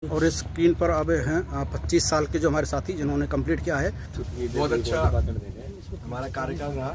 और इस स्क्रीन पर अब हैं 25 साल के जो हमारे साथी जिन्होंने कंप्लीट किया है। बहुत अच्छा हमारा कार्यकाल रहा।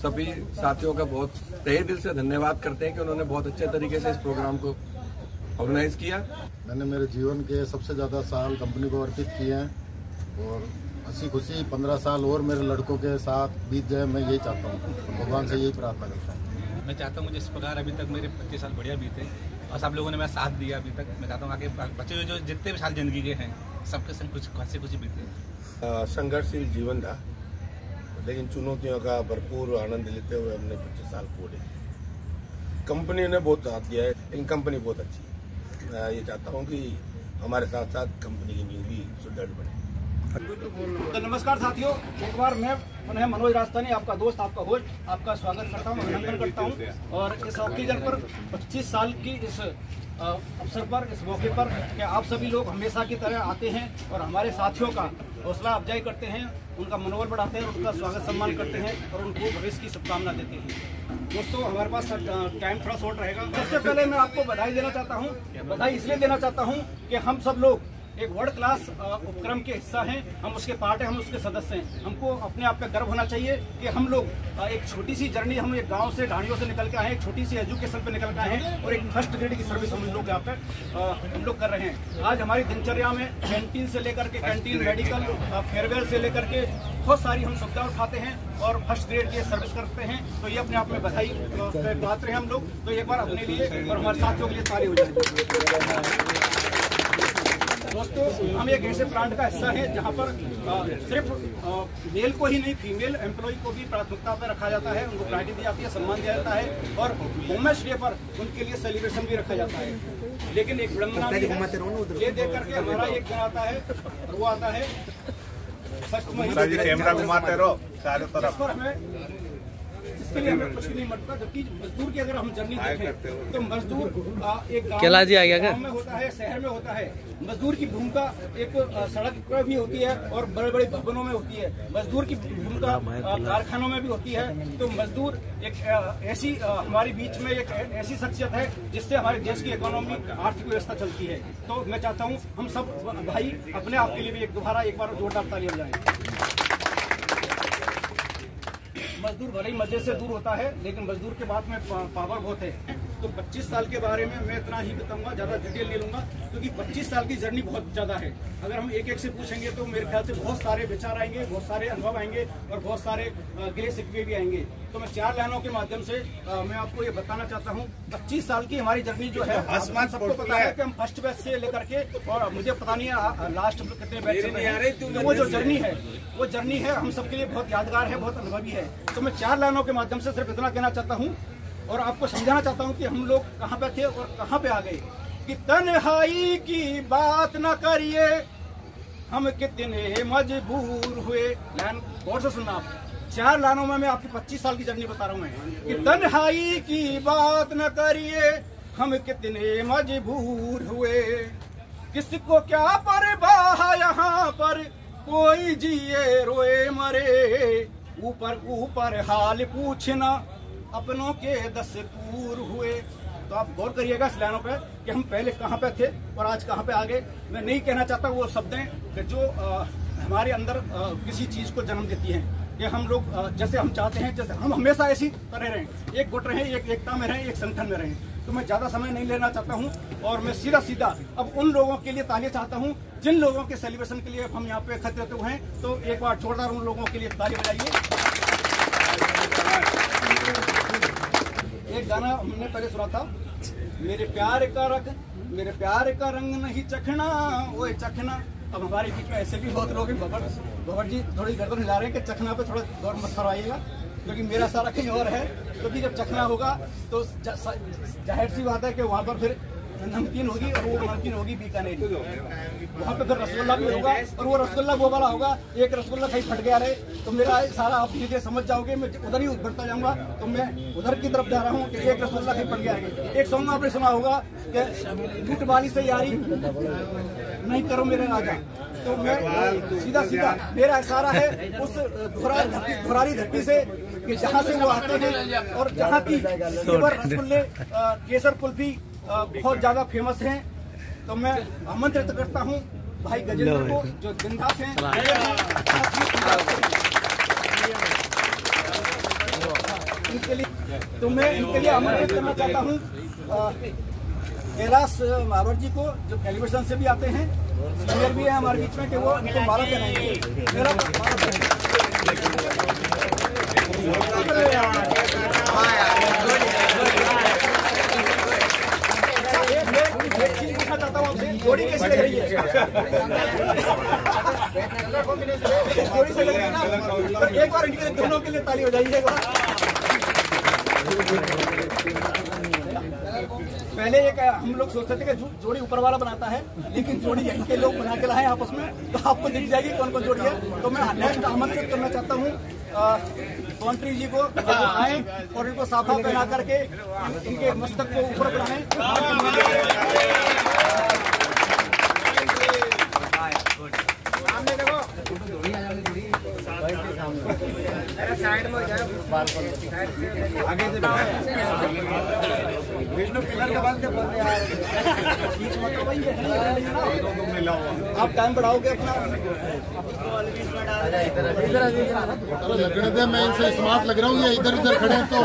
सभी साथियों का बहुत तहे दिल से धन्यवाद करते हैं कि उन्होंने बहुत अच्छे तरीके से इस प्रोग्राम को ऑर्गेनाइज किया। मैंने मेरे जीवन के सबसे ज़्यादा साल कंपनी को अर्पित किए हैं और हंसी खुशी 15 साल और मेरे लड़कों के साथ बीत जाए, मैं यही चाहता हूँ। भगवान से यही प्रार्थना करता हूँ। मैं चाहता हूँ जिस प्रकार अभी तक मेरे 25 साल बढ़िया बीते और सब लोगों ने मेरा साथ दिया अभी तक, मैं चाहता हूँ आगे बच्चे जो जितने भी साल जिंदगी के हैं सबके संग कुछ हंसी खुशी बीते। संघर्षशील जीवन था, लेकिन चुनौतियों का भरपूर आनंद लेते हुए हमने 25 साल पूरे। कंपनी ने बहुत साथ दिया है, लेकिन कंपनी बहुत अच्छी है। मैं ये चाहता हूँ कि हमारे साथ साथ कंपनी की नींव भी सुदृढ़ बने। तो नमस्कार साथियों, एक बार मैं पुनः मनोज राजस्थानी, आपका दोस्त, आपका होस्ट, आपका स्वागत करता हूँ, अभिनंदन करता हूँ। और इस ऑक्सीजन पर 25 साल की इस अवसर पर, इस मौके पर कि आप सभी लोग हमेशा की तरह आते हैं और हमारे साथियों का हौसला अफजाई करते हैं, उनका मनोबल बढ़ाते हैं, उनका स्वागत सम्मान करते हैं और उनको भविष्य की शुभकामना देते हैं। दोस्तों, हमारे पास टाइम थोड़ा शॉर्ट रहेगा। सबसे पहले मैं आपको बधाई देना चाहता हूँ। बधाई इसलिए देना चाहता हूँ कि हम सब लोग एक वर्ल्ड क्लास उपक्रम के हिस्सा हैं, हम उसके पार्ट हैं, हम उसके सदस्य हैं। हमको अपने आप पे गर्व होना चाहिए कि हम लोग एक छोटी सी जर्नी, हम एक गांव से, ढाणियों से निकल के आए, एक छोटी सी एजुकेशन पे निकल के आए हैं और एक फर्स्ट ग्रेड की सर्विस हम लोग यहाँ पे हम लोग कर रहे हैं। आज हमारी दिनचर्या में कैंटीन से लेकर के, कैंटीन, मेडिकल, फेयरवेल से लेकर के बहुत सारी हम सुविधा उठाते हैं और फर्स्ट ग्रेड की सर्विस करते हैं। तो ये अपने आप में बधाई पात्र हैं हम लोग। तो एक बार अपने लिए और हमारे साथियों के लिए ताली हो जाए। दोस्तों, हम एक ऐसे प्लांट का हिस्सा है जहां पर सिर्फ मेल को ही नहीं, फीमेल एम्प्लॉय को भी प्राथमिकता पर रखा जाता है, उनको प्रायोरिटी दी जाती है, सम्मान दिया जाता है और वुमेन्स डे पर उनके लिए सेलिब्रेशन भी रखा जाता है। लेकिन एक विडंबना भी है, ये देख करके हमारा एक दिन आता है और वो आता है कैमरा घुमाते रहो चारों तरफ। इसके लिए हमें कुछ नहीं मिलता। जबकि मजदूर की अगर हम जर्नी देखें तो मजदूर एक गाँव में होता है, शहर में होता है। मजदूर की भूमिका एक सड़क पर भी होती है और बड़े बड़े भवनों में होती है। मजदूर की भूमिका कारखानों में भी होती है। तो मजदूर एक ऐसी हमारे बीच में एक ऐसी शख्सियत है जिससे हमारे देश की इकोनॉमी, आर्थिक व्यवस्था चलती है। तो मैं चाहता हूँ हम सब भाई अपने आप के लिए भी एक बार जोरदार ताली बजाएं। मजदूर भले ही मजे से दूर होता है, लेकिन मजदूर के बाद में पावर बहुत है। तो 25 साल के बारे में मैं इतना ही बताऊंगा, ज्यादा डिटेल नहीं लूंगा, क्योंकि 25 साल की जर्नी बहुत ज्यादा है। अगर हम एक एक से पूछेंगे तो मेरे ख्याल से बहुत सारे विचार आएंगे, बहुत सारे अनुभव आएंगे और बहुत सारे गिले शिकवे भी आएंगे। तो मैं 4 लाइनों के माध्यम से मैं आपको ये बताना चाहता हूँ। 25 साल की हमारी जर्नी जो है, सबको पता है कि हम फर्स्ट बैच से लेकर के, और मुझे पता नहीं है लास्ट कितने बैच से, वो जो जर्नी है, वो जर्नी है हम सबके लिए बहुत यादगार है, बहुत अनुभवी है। तो मैं 4 लाइनों के माध्यम से सिर्फ इतना कहना चाहता हूँ और आपको समझाना चाहता हूँ कि हम लोग कहाँ पे थे और कहाँ पे आ गए। कि तन्हाई की बात न करिए, हम कितने मजबूर हुए। लाइन गौर से सुनना आप। 4 लाइनों में मैं आपकी 25 साल की जर्नी बता रहा हूँ मैं। कि तन्हाई की बात न करिए, हम कितने मजबूर हुए। किसको क्या परवाह यहाँ पर, कोई जिए रोए मरे। ऊपर ऊपर हाल पूछना, अपनों के 10 दूर हुए। तो आप गौर करिएगा इस लाइनों पे कि हम पहले कहाँ पे थे और आज कहाँ पे आ गए। मैं नहीं कहना चाहता वो शब्दें जो हमारे अंदर किसी चीज को जन्म देती हैं कि हम लोग जैसे हम चाहते हैं, जैसे हम हमेशा ऐसी तरह रहें, एक गुट रहें, एक एकता में रहें, एक संगठन में रहें। तो मैं ज्यादा समय नहीं लेना चाहता हूं और मैं सीधा अब उन लोगों के लिए ताली चाहता हूं जिन लोगों के सेलिब्रेशन के लिए हम यहाँ पे एकत्रित हुए हैं। तो एक बार जोरदार उन लोगों के लिए ताली बजाइए। एक गाना हमने पहले सुना था, मेरे प्यार का रंग नहीं चखना, वो चखना। अब हमारे बीच में ऐसे भी बहुत लोग हैं, भवर जी थोड़ी गर्दन हिला रहे हैं कि चखना पे थोड़ा दौड़ मत करवाइएगा, क्योंकि मेरा सारा कहीं और है। क्योंकि जब चखना होगा तो जाहिर सी बात है कि वहाँ पर फिर नमकीन होगी और वो नमकीन होगी बीकानेर। वहाँ पे फिर रसगुल्ला भी होगा और वो रसगुल्ला वो वाला होगा, एक रसगुल्ला कहीं फट गया रहे तो मेरा सारा आप धीरे समझ जाओगे, मैं उधर ही बढ़ता जाऊंगा। तो मैं उधर की तरफ जा रहा हूँ कि एक रसगुल्ला कहीं फट गया है। एक सॉन्ग आपने सुना होगा कि लूट वाली से यारी नहीं करो मेरे राजा। तो मैं सीधा मेरा इशारा है उस धुरारी धरती से कि जहाँ से वो आते हैं और जहाँ की रसगुल्ले, केसर कुल्फी बहुत ज्यादा फेमस हैं। तो मैं आमंत्रित करता हूँ भाई गजेंद्र को, जो जिंदा से हैं। इनके लिए तो मैं इनके लिए आमंत्रित करना चाहता हूँ कैलाश महावर जी को, जो टेलीविजन से भी आते हैं, सीनियर भी है हमारे बीच में, कि वो इनको माला पहनाएंगे। मेरा माला एक चीज पूछना चाहता हूँ आपसे, जोड़ी कैसी लग रही है? जोड़ी से लग रही है ना? तो एक बार इनके दोनों के लिए ताली हो जाइए। पहले एक हम लोग सोचते थे कि जोड़ी ऊपर वाला बनाता है, लेकिन जोड़ी यहीं के लोग बना के लाए आपस में, तो आपको दिख जाएगी कौन कौन जोड़ी है। तो मैं नेक्स्ट आमंत्रित करना चाहता हूँ कौंट्री जी को, आए और इनको साफा पहना करके इनके मस्तक को ऊपर बढ़ाएं। सामने देखो, साइड में आगे से विष्णु पिलर के बाद बीच में तो वही है। आप टाइम बढ़ाओगे अपना। लगने दे, मैं इनसे स्मार्ट लग रहा हूँ, ये इधर उधर खड़े हैं तो।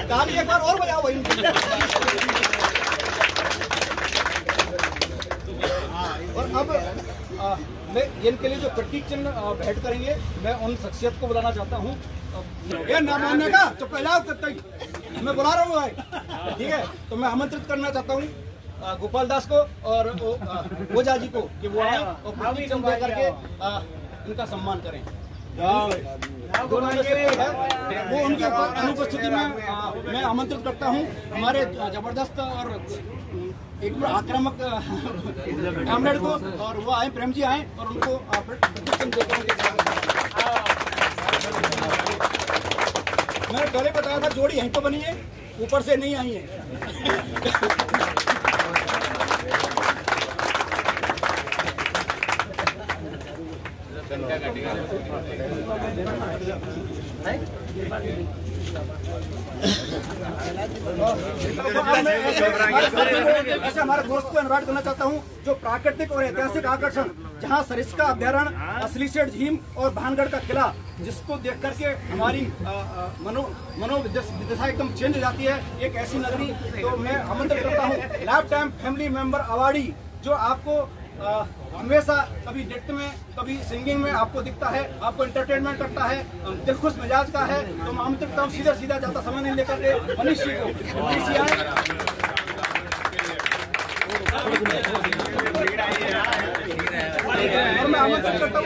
ताली एक बार और बजाओ भाई। और अब मैं इनके लिए जो प्रतीक चिन्ह भेंट करेंगे, मैं उन शख्सियत को बुलाना चाहता हूँ। ये ना मानने का तो पहला करता ही मैं बुला रहा हूँ भाई, ठीक है। तो मैं आमंत्रित करना चाहता हूँ गोपाल दास को और ओझा जी को, कि वो आए और प्रतीक चिन्ह दे करके इनका सम्मान करें। दोनों में से है वो, उनकी अनुपस्थिति में मैं आमंत्रित करता हूँ हमारे जबरदस्त और एक आक्रामक कामरेड को, और वो आए, प्रेम जी आए और उनको मैंने पहले बताया था जोड़ी यहीं पर बनी है, ऊपर से नहीं आई है। ऐसे हमारे दोस्त को इनवाइट करना चाहता हूँ, जो प्राकृतिक और ऐतिहासिक आकर्षण, जहाँ सरिस्का अभ्यारण्य, असलीशेठ झील और भानगढ़ का किला, जिसको देख करके हमारी मनोविदशा एकदम चेंज हो जाती है, एक ऐसी नगरी। तो मैं आमंत्रित करता हूँ life time family member awardee, जो आपको हमेशा कभी नृत्य में, कभी सिंगिंग में आपको दिखता है, आपको एंटरटेनमेंट करता है, दिलखुश मिजाज का है। तो मैं आमंत्रित करता हूँ सीधा जाता समय नहीं लेकर के मनीष जी को। मनीष जी आए और मैं आमंत्रित करता हूँ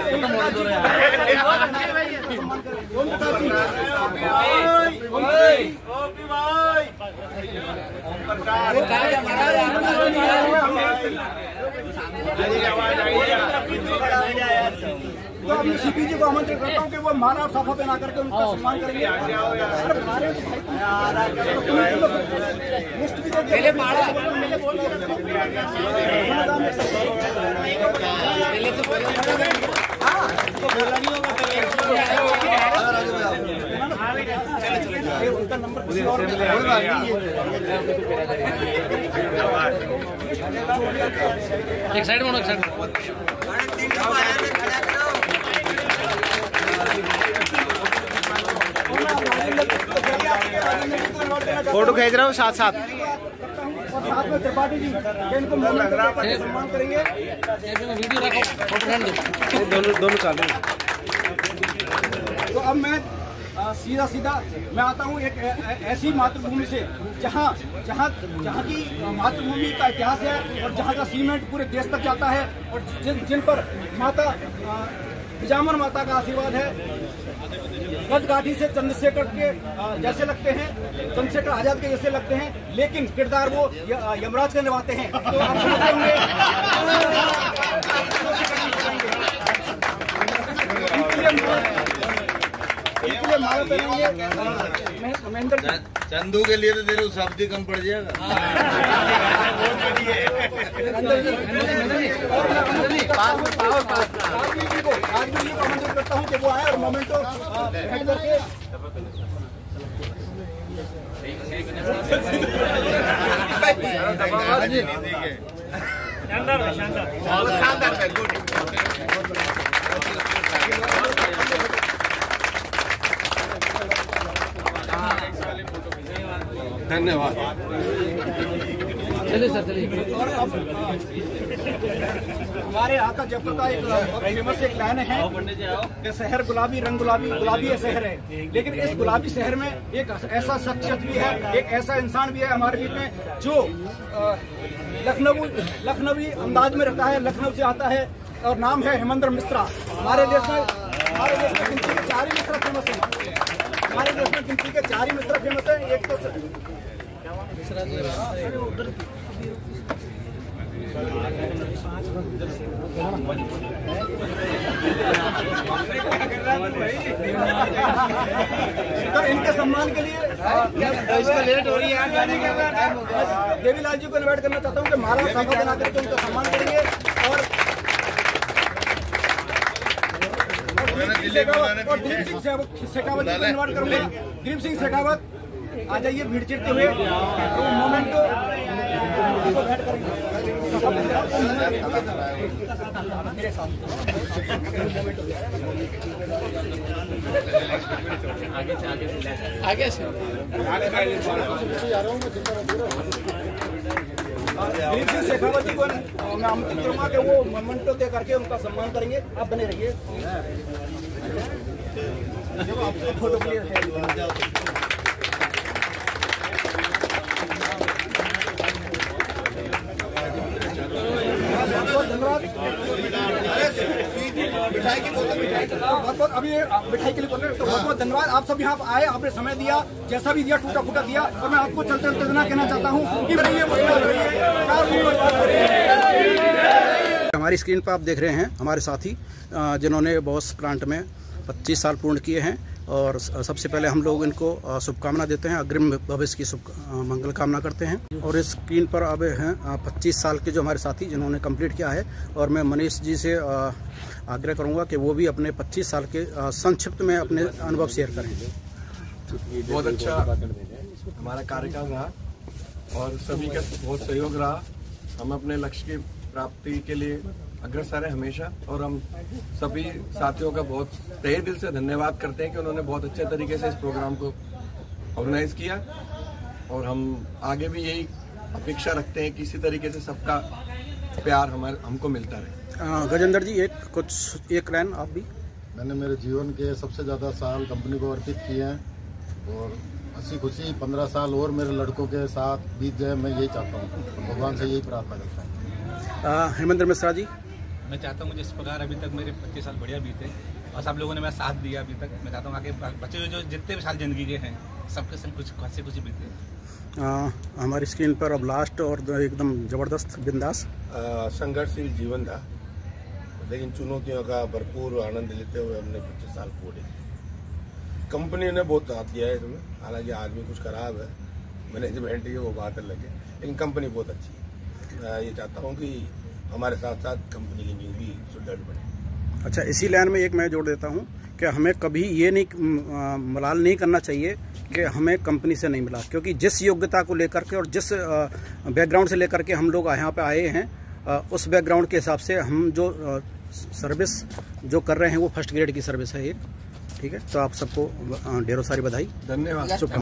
तो अपने सीपी जी को आमंत्रित करता हूँ कि वो माला और साफा पहना करके उनका सम्मान करेंगे। उनका नंबर एक साइड में, एक साइड फोटो खींच रहा हूँ साथ साथ। और साथ में त्रिपाठी जी, इनको सम्मान करेंगे। वीडियो रखो, फोटो रहने दो, दोनों चालू। तो अब मैं सीधा मैं आता हूँ एक ऐसी मातृभूमि से, जहाँ की मातृभूमि का इतिहास है और जहाँ का सीमेंट पूरे देश तक जाता है, और जिन पर माता बिजामन माता का आशीर्वाद है। गदगाठी से चंद्रशेखर के जैसे लगते हैं, चंद्रशेखर आजाद के जैसे लगते हैं, लेकिन किरदार वो यमराज के निभाते हैं। तो आप समझते होंगे इनके लिए माला पहनेंगे। महेंद्र चंदू के लिए तो तेरे शब्द ही कम पड़ जाएगा। राजवीर जी को आमंत्रित करता हूँ कि वो आए और मोमेंटो भेंट करके धन्यवाद। चलिए सर चलिए। और अब हमारे यहाँ का जयपुर का एक फेमस एक लाइन है कि शहर गुलाबी, रंग गुलाबी, गुलाबी ये शहर है। लेकिन इस गुलाबी शहर में एक ऐसा शख्सियत भी है, एक ऐसा इंसान भी है हमारे बीच में जो लखनवी अंदाज में रहता है, लखनऊ से आता है और नाम है हेमेंद्र मिश्रा। हमारे देश में गिनती के 4 ही मिश्रा फेमस है। हमारे देश में गिनती के 4 ही मिश्रा फेमस है। एक तो तो इनके सम्मान के लिए लेट हो रही है जाने के बाद देवीलाल जी को इन्वाइट करना चाहता हूँ कि माला साहब बना करके उनका सम्मान करेंगे। और दिलीप सिंह शेखावत जी को इन्वाइट करूंगा। दिलीप सिंह शेखावत आ जाइए भीड़ चिरते हुए तो मोमेंटो मेरे साथ आगे से दिलीप सिंह शेखावत जी को मैं आमंत्रित करूंगा कि वो मोमेंटो दे करके उनका सम्मान करेंगे। आप बने रहिए। फोटो के लिए बहुत अभी मिठाई के लिए बोल रहे हैं तो बहुत धन्यवाद। आप सब यहाँ आए, आपने समय दिया, जैसा भी दिया टूटा फूटा दिया। और मैं आपको चलते चलते इतना कहना चाहता हूँ कि हमारी स्क्रीन पर आप देख रहे हैं हमारे साथी जिन्होंने बॉस प्लांट में 25 साल पूर्ण किए हैं। और सबसे पहले हम लोग इनको शुभकामना देते हैं, अग्रिम भविष्य की मंगल कामना करते हैं। और इस स्क्रीन पर अब हैं 25 साल के जो हमारे साथी जिन्होंने कंप्लीट किया है। और मैं मनीष जी से आग्रह करूंगा कि वो भी अपने 25 साल के संक्षिप्त में अपने अनुभव शेयर करें। बहुत अच्छा हमारा कार्यकाल रहा और सभी का बहुत सहयोग रहा। हम अपने लक्ष्य की प्राप्ति के लिए अग्रसर है हमेशा। और हम सभी साथियों का बहुत तहे दिल से धन्यवाद करते हैं कि उन्होंने बहुत अच्छे तरीके से इस प्रोग्राम को ऑर्गेनाइज किया। और हम आगे भी यही अपेक्षा रखते हैं कि इसी तरीके से सबका प्यार हमको मिलता रहे। गजेंद्र जी एक लाइन आप भी। मैंने मेरे जीवन के सबसे ज़्यादा साल कंपनी को अर्पित किए हैं और हंसी खुशी 15 साल और मेरे लड़कों के साथ बीत जाए, मैं यही चाहता हूँ। भगवान से यही प्रार्थना करता हूँ। हेमेंद्र मिश्रा जी। मैं चाहता हूँ जिस प्रकार अभी तक मेरे 25 साल बढ़िया बीते और सब लोगों ने मेरा साथ दिया अभी तक, मैं चाहता हूँ आगे बचे हुए जो जितने भी साल जिंदगी के हैं सबके संग कुछ हंसी खुशी बीते। हमारी स्क्रीन पर अब लास्ट और एकदम जबरदस्त बिंदास संघर्षशील जीवन था, लेकिन चुनौतियों का भरपूर आनंद लेते हुए हमने 25 साल पूरे। कंपनी ने बहुत साथ दिया है इसमें, हालांकि आदमी कुछ खराब है, मैनेजमेंट ही वो बात अलग है, लेकिन कंपनी बहुत अच्छी है। मैं ये चाहता हूँ कि हमारे साथ साथ कंपनी की नींव भी सुदृढ़ बने। अच्छा, इसी लाइन में एक मैं जोड़ देता हूँ कि हमें कभी ये नहीं मलाल नहीं करना चाहिए कि हमें कंपनी से नहीं मिला, क्योंकि जिस योग्यता को लेकर के और जिस बैकग्राउंड से लेकर के हम लोग यहाँ पे आए हैं, उस बैकग्राउंड के हिसाब से हम जो सर्विस जो कर रहे हैं वो फर्स्ट ग्रेड की सर्विस है एक। ठीक है, तो आप सबको ढेरों सारी बधाई, धन्यवाद।